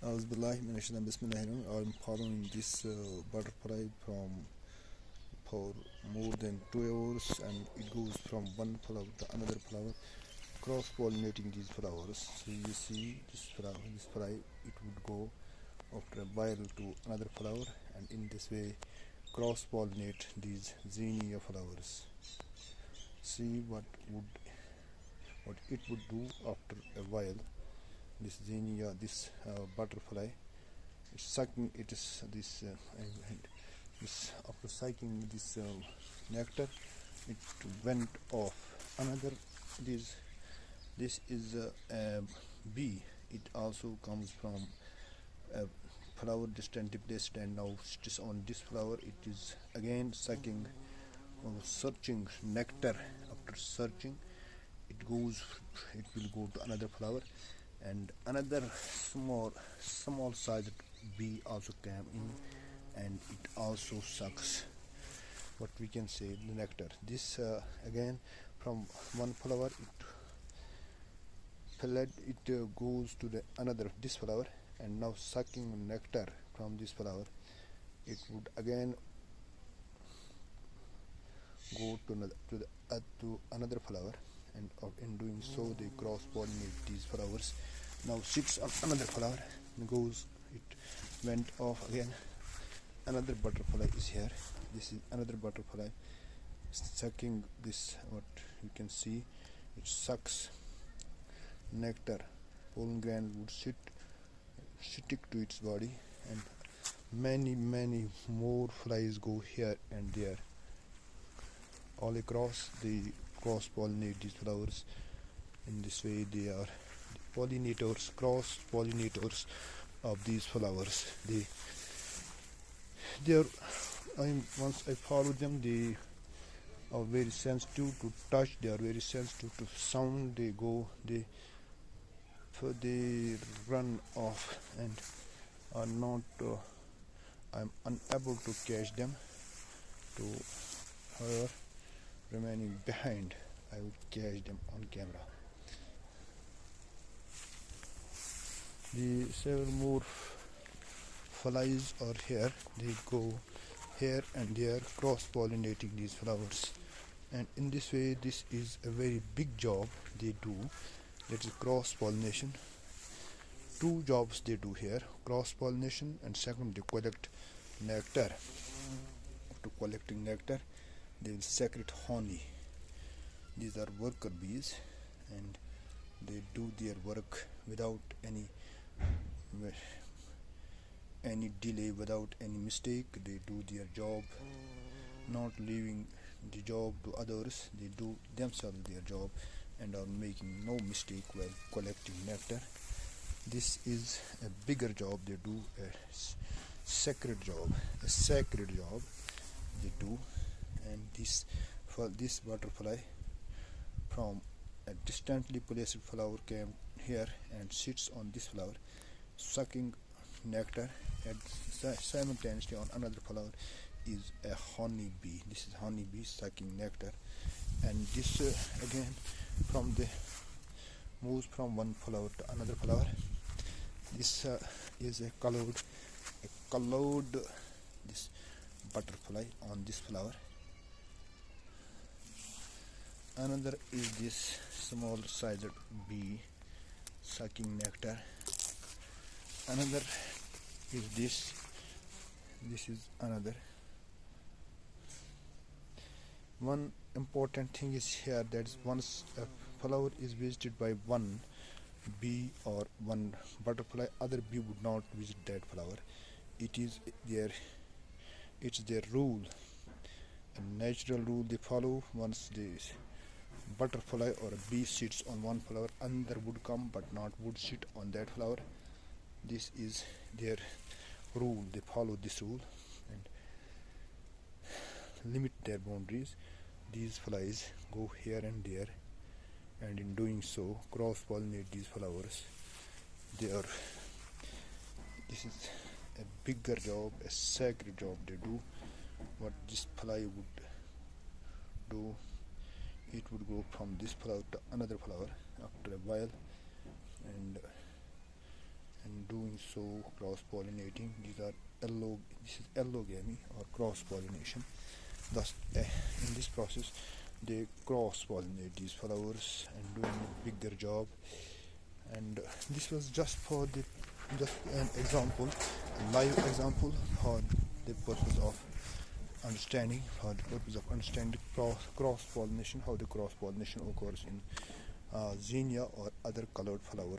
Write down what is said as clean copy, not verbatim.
I'm following this butterfly from for more than 2 hours, and it goes from one flower to another flower, cross-pollinating these flowers. So you see this fly, it would go after a while to another flower, and in this way, cross-pollinate these zinnia flowers. See what it would do after a while. This zinnia, this butterfly, it's sucking. It is this. This after sucking this nectar, it went off another. This is a bee. It also comes from a flower distantly placed, and now it is on this flower. It is again sucking or searching nectar. After searching, it will go to another flower, and another small sized bee also came in, and it also sucks what we can say the nectar. This again from one flower it goes to the another this flower, and now sucking nectar from this flower, it would again go to another flower, and in doing so they cross pollinate these flowers. Now sits on another flower and goes, it went off again. Another butterfly is here. This is another butterfly sucking this, what you can see, it sucks nectar. Pollen gland would stick to its body, and many more flies go here and there all across. They cross pollinate these flowers. In this way they are pollinators, cross pollinators of these flowers. Once I follow them, they are very sensitive to touch. They are very sensitive to sound. They run off and are not. I'm unable to catch them. To her remaining behind, I would catch them on camera. The several more flies are here. They go here and there, cross-pollinating these flowers, and in this way, this is a very big job they do. That is cross-pollination. Two jobs they do here: cross-pollination, and second, they collect nectar. After collecting nectar, they will secrete honey. These are worker bees, and they do their work without any delay, without any mistake. They do their job, not leaving the job to others. They do themselves their job and are making no mistake while collecting nectar. This is a bigger job they do, a sacred job they do. And this butterfly from a distantly placed flower came here and sits on this flower, sucking nectar, and simultaneously on another flower is a honey bee. This is honey bee sucking nectar, and this again moves from one flower to another flower. This is a colored this butterfly on this flower. Another is this small sized bee sucking nectar. Another is this is another. One important thing is here, that once a flower is visited by one bee or one butterfly, other bee would not visit that flower. It's their rule, a natural rule they follow. Once this butterfly or a bee sits on one flower, another would come but not would sit on that flower. This is their rule. They follow this rule and limit their boundaries. These flies go here and there, and in doing so cross-pollinate these flowers. This is a bigger job, a sacred job they do. What this fly would do, it would go from this flower to another flower after a while, and doing doing so, cross-pollinating. This is allogamy or cross-pollination. Thus, in this process, they cross-pollinate these flowers and doing a bigger job. And this was just an example, a live example for the purpose of understanding, cross-pollination, how the cross-pollination occurs in zinnia or other colored flowers.